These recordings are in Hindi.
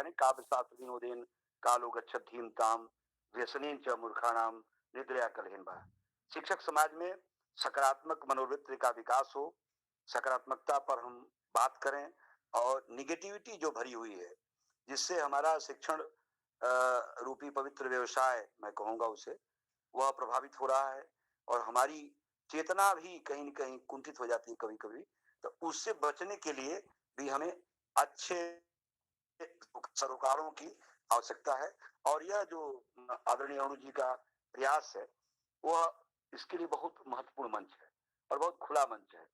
यानी काव्य शास्त्र विनोदेन कालो गच्छतीम ताम व्यसनेन च मूर्खाणाम निद्रया कलहेन बा। शिक्षक समाज में सकारात्मक मनोवृत्ति का विकास हो, सकारात्मकता पर हम बात करें और निगेटिविटी जो भरी हुई है जिससे हमारा शिक्षण रूपी पवित्र व्यवसाय मैं कहूंगा उसे, वह प्रभावित हो रहा है और हमारी चेतना भी कहीं न कहीं कुंठित हो जाती है कभी-कभी। तो उससे बचने के लिए भी हमें अच्छे सरोकारों की आवश्यकता है और यह जो आदरणीय अणु जी का प्रयास है, वह इसके लिए बहुत महत्वपूर्ण मंच है और बहुत खुला मंच है।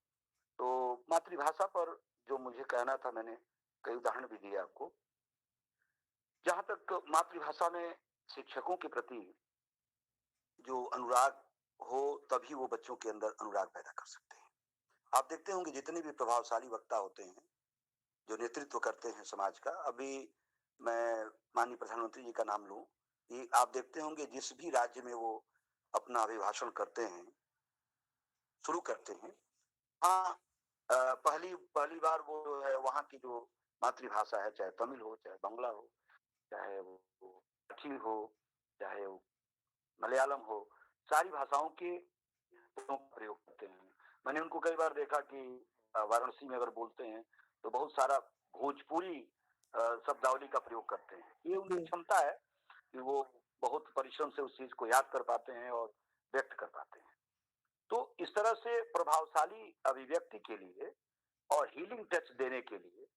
तो मातृभाषा पर जो मुझे कहना था, मैंने कई उदाहरण भी दिए आपको। जहाँ तक मातृभाषा में शिक्षकों के प्रति जो अनुराग हो, तभी वो बच्चों के अंदर अनुराग पैदा कर सकते हैं। आप देखते होंगे जितने भी प्रभावशाली वक्ता होते हैं, जो नेतृत्व करते हैं समाज का, अभी मैं माननीय प्रधानमंत्री जी का नाम लूं, ये आप देखते होंगे जिस भी राज्य में वो अपना अभिभाषण करते हैं, शुरू करते हैं, हाँ, पहली पहली बार वो जो है वहाँ की जो मातृभाषा है, चाहे तमिल हो, चाहे बांग्ला हो, चाहे वो मराठी हो, चाहे वो मलयालम हो, सारी भाषाओं के प्रयोग करते हैं। मैंने उनको कई बार देखा कि वाराणसी में अगर बोलते हैं तो बहुत सारा भोजपुरी शब्दावली का प्रयोग करते हैं। ये उनकी क्षमता है कि वो बहुत परिश्रम से उस चीज को याद कर पाते हैं और व्यक्त कर पाते हैं। तो इस तरह से प्रभावशाली अभिव्यक्ति के लिए और हीलिंग टच देने के लिए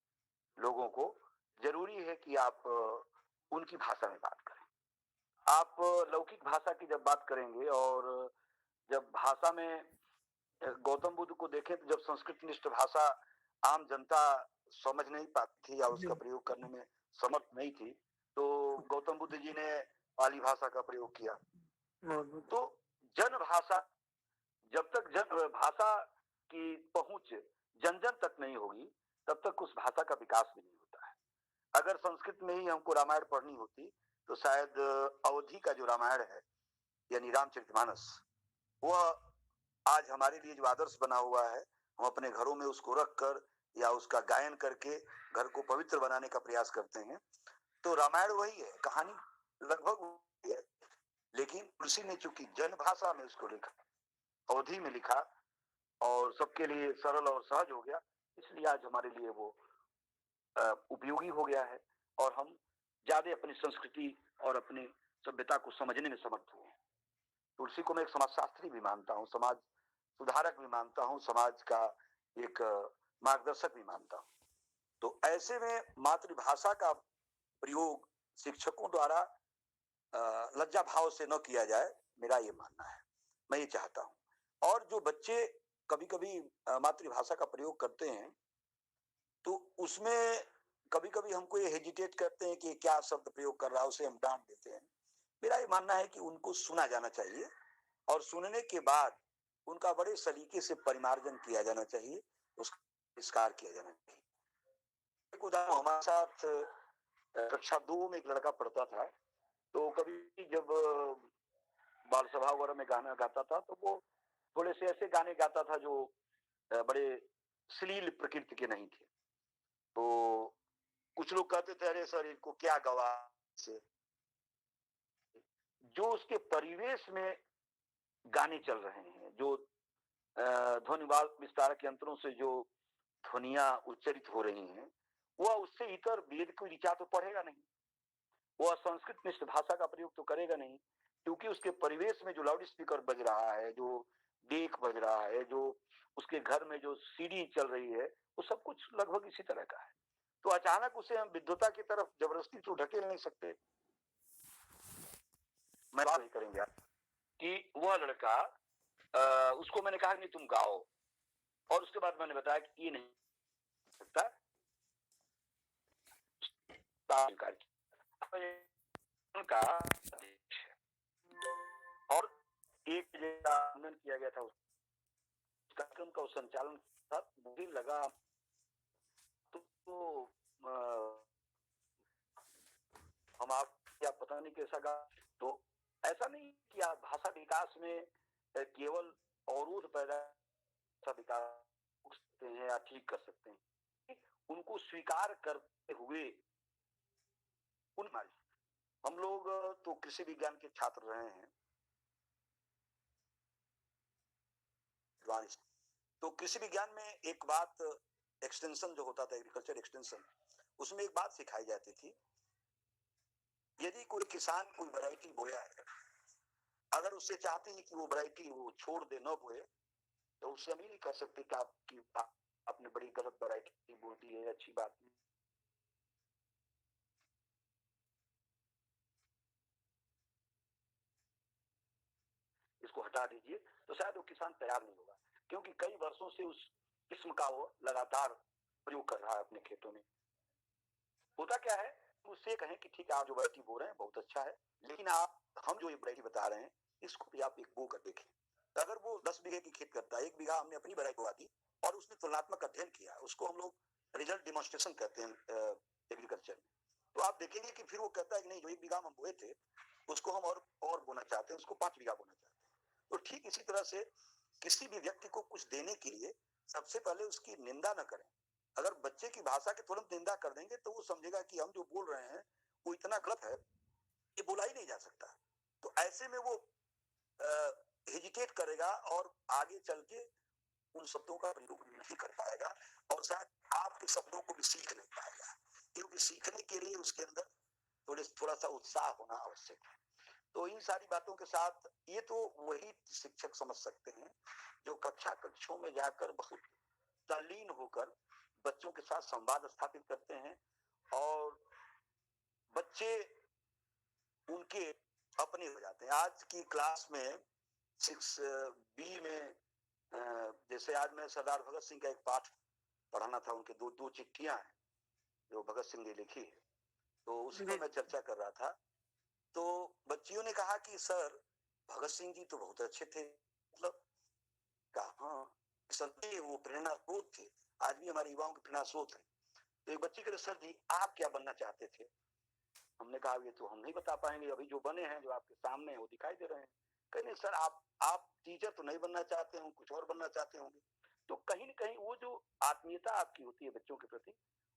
लोगों को जरूरी है कि आप उनकी भाषा में बात करें। आप लौकिक भाषा की जब बात करेंगे और जब भाषा में गौतम बुद्ध को देखें तो जब संस्कृतनिष्ठ भाषा आम जनता समझ नहीं पाती थी या उसका प्रयोग करने में समर्थ नहीं थी, तो गौतम बुद्ध जी ने पाली भाषा का प्रयोग किया। तो जन भाषा, जब तक जन भाषा की पहुंच जन जन तक नहीं होगी तब तक उस भाषा का विकास भी नहीं होता है। अगर संस्कृत में ही हमको रामायण पढ़नी होती तो शायद अवधि का जो रामायण है यानी रामचरितमानस, वह आज हमारे लिए जो आदर्श बना हुआ है, हम अपने घरों में उसको रख कर या उसका गायन करके घर को पवित्र बनाने का प्रयास करते हैं। तो रामायण वही है, कहानी लगभग वही है, लेकिन तुलसी ने चूंकि जन भाषा में उसको लिखा, अवधि में लिखा और सबके लिए सरल और सहज हो गया, इसलिए आज हमारे लिए वो उपयोगी हो गया है और हम ज्यादा अपनी संस्कृति और अपनी सभ्यता को समझने में समर्थ हुए हैं। तुलसी को मैं एक समाजशास्त्री भी मानता हूँ, समाज सुधारक भी मानता हूँ, समाज का एक मार्गदर्शक भी मानता हूँ। तो ऐसे में मातृभाषा का प्रयोग शिक्षकों द्वारा लज्जा भाव से न किया जाए, मेरा ये मानना है, मैं ये चाहता हूँ। और जो बच्चे कभी कभी मातृभाषा का प्रयोग करते हैं तो उसमें कभी कभी हमको ये हेजिटेट करते हैं कि क्या शब्द प्रयोग कर रहा है, उसे हम डांट देते हैं। मेरा ये मानना है कि उनको सुना जाना चाहिए और सुनने के बाद उनका बड़े सलीके से परिमार्जन किया जाना चाहिए, उसका संस्कार किया जाना चाहिए। एक उदाहरण, हमारे साथ कक्षा 2 में एक लड़का पढ़ता था, तो कभी जब बाल सभा वगैरह में गाना गाता था तो वो थोड़े से ऐसे गाने गाता था जो बड़े श्लील प्रकृति के नहीं थे। तो कुछ लोग कहते थे अरे सर इनको क्या गवा से, जो उसके परिवेश में गाने चल रहे हैं, जो ध्वनि विस्तारक यंत्रों से जो ध्वनियां उच्चरित हो रही हैं, वह उससे इतर वेद को ऋचा तो पढ़ेगा नहीं, वह संस्कृत निष्ठ भाषा का प्रयोग तो करेगा नहीं, क्योंकि उसके परिवेश में जो लाउड स्पीकर बज रहा है, जो डेक बज रहा है, जो उसके घर में जो सीडी चल रही है, वो सब कुछ लगभग इसी तरह का है। तो अचानक उसे हम विद्वता की तरफ जबरदस्ती तो ढकेल नहीं सकते। मैं बात करेंगे कि वह लड़का उसको मैंने कहा कि तुम गाओ, और उसके बाद मैंने बताया कि ये नहीं सकता का और एक आंदोलन किया गया था, उस कार्यक्रम का संचालन था, मुझे लगा तो हम आप क्या पता नहीं कैसा गा। तो ऐसा नहीं कि आप भाषा विकास में केवल अवरोध पैदा विकास सकते हैं या ठीक कर सकते हैं, उनको स्वीकार करते हुए हमारी। हम लोग तो कृषि विज्ञान के छात्र रहे हैं। तो कृषि विज्ञान में एक बात, एक्सटेंशन जो होता था, एग्रीकल्चर एक्सटेंशन, उसमें एक बात सिखाई जाती थी, यदि कोई किसान कोई वैरायटी बोया है, अगर उससे चाहते हैं कि वो वैरायटी वो छोड़ दे, न बोए, तो उससे हम ये नहीं कह सकते कि आपने बड़ी गलत वैरायटी बोल दी है, अच्छी बात नहीं। इसको हटा दीजिए, तो शायद वो किसान तैयार नहीं होगा, क्योंकि कई वर्षों से उस किस्म का वो लगातार प्रयोग कर रहा है अपने खेतों में। होता क्या है, उससे कहें कि ठीक है आप जो वैरायटी बो रहे हैं बहुत अच्छा है, लेकिन हम जो ये वैरायटी बता रहे हैं इसको भी आप एक बो कर देखें। तो अगर वो 10 बीघे की खेत करता है, 1 बीघा हमने अपनी वैरायटी बोआ दी और उसने तुलनात्मक अध्ययन किया, उसको हम लोग रिजल्ट डेमोन्स्ट्रेशन कहते हैं एग्रीकल्चर में। तो आप देखेंगे कि फिर वो कहता है कि नहीं, जो 1 बीघा हम बोए थे उसको हम और बोना चाहते हैं, उसको 5 बीघा बोना चाहते हैं। तो ठीक इसी तरह से किसी भी व्यक्ति को कुछ देने के लिए सबसे पहले उसकी निंदा न करें। अगर बच्चे की भाषा की तुरंत निंदा कर देंगे तो वो समझेगा कि हम जो बोल रहे हैं वो इतना गलत है, ये बोला ही नहीं जा सकता। तो ऐसे में वो हेजिटेट करेगा और आगे चल के उन शब्दों का प्रयोग नहीं कर पाएगा, और शायद आपके शब्दों को भी सीख नहीं पाएगा, क्योंकि सीखने के लिए उसके अंदर थोड़ा सा उत्साह होना आवश्यक है। तो इन सारी बातों के साथ ये तो वही शिक्षक समझ सकते हैं जो कक्षा कक्षों में जाकर बहुत तल्लीन होकर बच्चों के साथ संवाद स्थापित करते हैं, और बच्चे उनके अपने हो जाते हैं। आज की क्लास में 6B में जैसे आज मैं सरदार भगत सिंह का एक पाठ पढ़ाना था, उनके दो चिट्ठियां हैं जो भगत सिंह ने लिखी है, तो उसी पर मैं चर्चा कर रहा था। तो बच्चियों ने कहा कि सर भगत सिंह जी तो बहुत अच्छे थे, मतलब कहा हाँ, सभी वो प्रेरणा स्रोत थे, आज भी हमारे युवाओं के प्रेरणा स्रोत है। तो एक बच्ची कहे सर जी आप क्या बनना चाहते थे? हमने कहा ये तो हम नहीं बता पाएंगे, अभी जो बने हैं जो आपके सामने है वो दिखाई दे रहे हैं। कहीं नहीं सर, आप टीचर तो नहीं बनना चाहते होंगे, कुछ और बनना चाहते होंगे। तो कहीं न कहीं वो जो आत्मीयता आपकी होती है बच्चों के प्रति,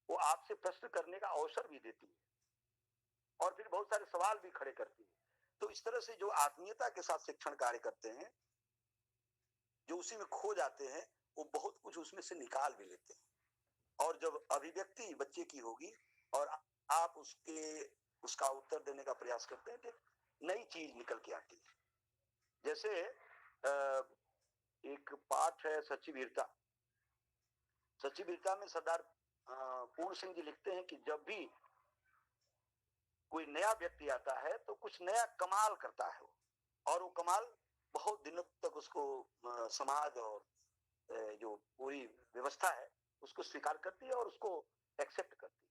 वो आपसे प्रश्न करने का अवसर भी देती है और फिर बहुत सारे सवाल भी खड़े करती है। तो इस तरह से जो आत्मीयता के साथ शिक्षण कार्य करते हैं, जो उसी में खो जाते हैं, वो बहुत कुछ उसमें से निकाल भी लेते हैं। और जब अभिव्यक्ति बच्चे की होगी और आप उसका उत्तर देने का प्रयास करते हैं, तो नई चीज निकल के आती है। जैसे एक पाठ है सच्ची वीरता। सच्ची वीरता में सरदार पूर्ण सिंह जी लिखते हैं कि जब भी कोई नया व्यक्ति आता है तो कुछ नया कमाल करता है वो, और वो कमाल बहुत दिनों तक उसको समाज और जो पूरी व्यवस्था है उसको स्वीकार करती है और उसको एक्सेप्ट करती है,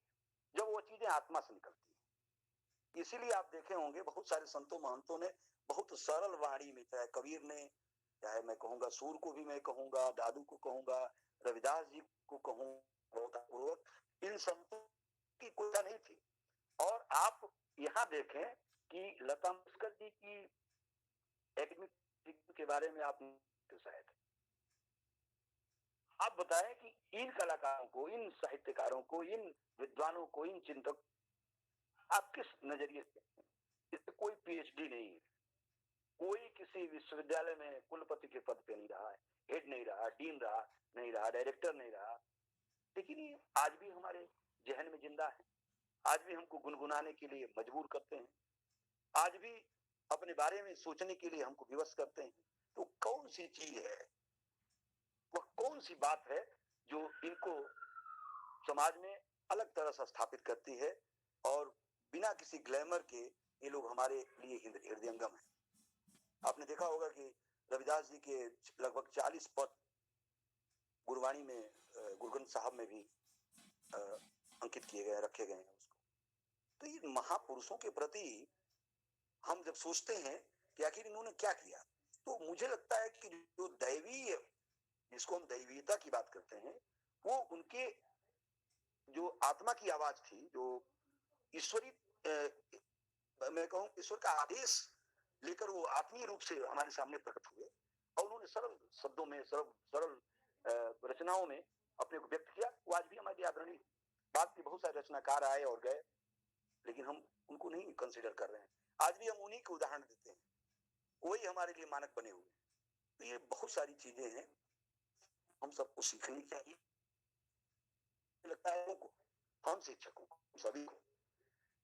जब वो चीजें आत्मा से निकलती है। इसीलिए आप देखे होंगे बहुत सारे संतों महंतों ने बहुत सरल वाणी में, चाहे कबीर ने, चाहे मैं कहूंगा सूर को भी मैं कहूंगा, दादू को कहूंगा, रविदास जी को कहूंगा, इन संतों की कोई नहीं थी। और आप यहाँ देखें कि लता मंगेशकर जी की एकेडमिक के बारे में आप शायद आप बताएं कि इन कलाकारों को, इन साहित्यकारों को, इन विद्वानों को, इन चिंतक आप किस नजरिए से, इससे कोई पीएचडी नहीं है, कोई किसी विश्वविद्यालय में कुलपति के पद पे नहीं रहा है, हेड नहीं रहा, डीन रहा नहीं रहा, डायरेक्टर नहीं रहा, लेकिन ये आज भी हमारे जहन में जिंदा है, आज भी हमको गुनगुनाने के लिए मजबूर करते हैं, आज भी अपने बारे में सोचने के लिए हमको विवश करते हैं। तो कौन सी चीज है, वह कौन सी बात है जो इनको समाज में अलग तरह से स्थापित करती है, और बिना किसी ग्लैमर के ये लोग हमारे लिए हृदयंगम है। आपने देखा होगा कि रविदास जी के लगभग 40 पद गुरबाणी में, गुरु ग्रंथ साहब में भी अंकित किए गए, रखे गए हैं उसको। तो ये महापुरुषों के प्रति हम जब सोचते हैं कि आखिर इन्होंने क्या किया, तो मुझे लगता है कि जो दैवीय, जिसको हम दैवीयता की बात करते हैं, वो उनके जो आत्मा की आवाज थी, जो ईश्वरी मैं कहूं ईश्वर का आदेश लेकर वो आत्मीय रूप से हमारे सामने प्रकट हुए, और उन्होंने सरल शब्दों में, सरल रचनाओं में अपने को व्यक्त किया। वो आज भी हमारी आदरणीय। बात की बहुत सारे रचनाकार आए और गए, लेकिन हम उनको नहीं कंसिडर कर रहे हैं। आज भी हम उन्हीं के उदाहरण देते हैं, वही हमारे लिए मानक बने हुए हैं। तो ये बहुत सारी चीजें हैं, हम सबको सीखनी चाहिए। लगता है हमको, हम शिक्षकों को, सभी को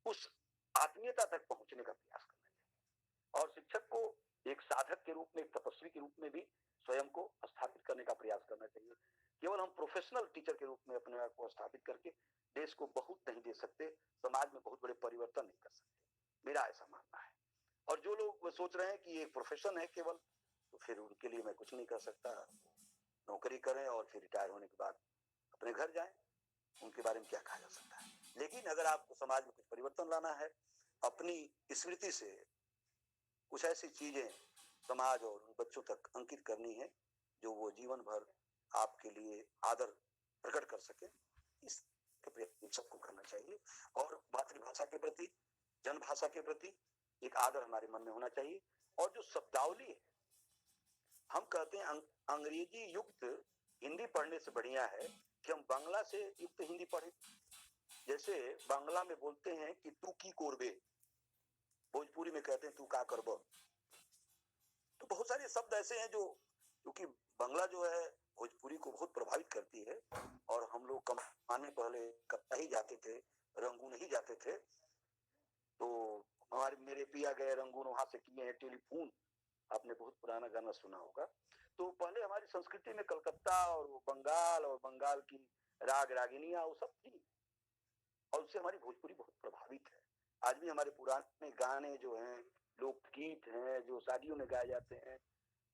उस आत्मीयता तक पहुंचने का प्रयास करना चाहिए और शिक्षक को एक साधक के रूप में, एक तपस्वी के रूप में भी स्वयं को स्थापित करने का प्रयास करना चाहिए। केवल हम प्रोफेशनल टीचर के रूप में अपने आप को स्थापित करके देश को बहुत नहीं दे सकते, समाज में बहुत बड़े परिवर्तन नहीं कर सकते, मेरा ऐसा मानना है। और जो लोग सोच रहे हैं कि ये प्रोफेशन है केवल, तो फिर उनके लिए मैं कुछ नहीं कर सकता। नौकरी करें और फिर रिटायर होने के बाद अपने घर जाएं, उनके बारे में क्या कहा जा सकता है। लेकिन अगर आपको समाज में कुछ परिवर्तन लाना है, अपनी स्मृति से कुछ ऐसी चीजें समाज और उन बच्चों तक अंकित करनी है जो वो जीवन भर आपके लिए आदर प्रकट कर सके, इसके प्रयत्न सबको करना चाहिए। और मातृभाषा के प्रति, जनभाषा के प्रति एक आदर हमारे मन में होना चाहिए। और जो शब्दावली है, हम कहते हैं अंग्रेजी युक्त हिंदी पढ़ने से बढ़िया है कि हम बांग्ला से युक्त हिंदी पढ़ें। जैसे बांग्ला में बोलते हैं कि तू की कोरबे, भोजपुरी में कहते हैं तू का करबो। तो बहुत सारे शब्द ऐसे हैं जो, क्योंकि बांग्ला जो है भोजपुरी को बहुत प्रभावित करती है, और हम लोग कमाने पहले कत्ता ही जाते थे, रंगून ही जाते थे। तो हमारे मेरे पिया गए रंगून वहां से किए हैं टेलीफोन, आपने बहुत पुराना गाना सुना होगा। तो पहले हमारी संस्कृति में कलकत्ता और बंगाल की राग रागिनियां वो सब थी, और उससे हमारी भोजपुरी बहुत प्रभावित है। आज भी हमारे पुराने गाने जो हैं, लोकगीत हैं जो शादियों में गाए जाते हैं,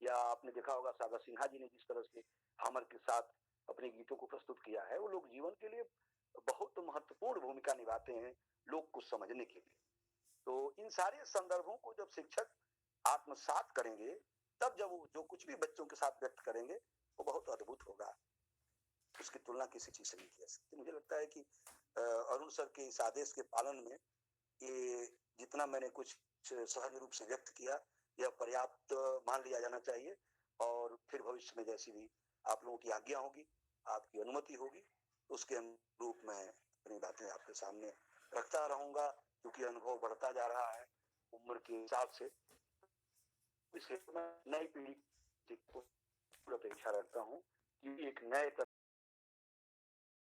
या आपने देखा होगा सागर सिन्हा जी ने जिस तरह से हमर के साथ अपने गीतों को प्रस्तुत किया है, वो लोग जीवन के लिए बहुत महत्वपूर्ण भूमिका निभाते हैं लोग को समझने के लिए। तो इन सारे संदर्भों को जब शिक्षक आत्मसात करेंगे, तब जब वो जो कुछ भी बच्चों के साथ व्यक्त करेंगे वो बहुत अद्भुत होगा, उसकी तुलना किसी चीज से नहीं की जा सकती। मुझे लगता है कि अरुण सर के इस आदेश के पालन में ये जितना मैंने कुछ सहज रूप से व्यक्त किया, यह पर्याप्त मान लिया जाना चाहिए। और फिर भविष्य में जैसी भी आप लोगों की आज्ञा होगी, आपकी अनुमति होगी, उसके अनुरूप मैं अपनी बातें आपके सामने रखता रहूंगा, क्योंकि अनुभव बढ़ता जा रहा है उम्र के हिसाब से। इसलिए मैं नई पीढ़ी को अपेक्षा रखता हूँ कि एक नए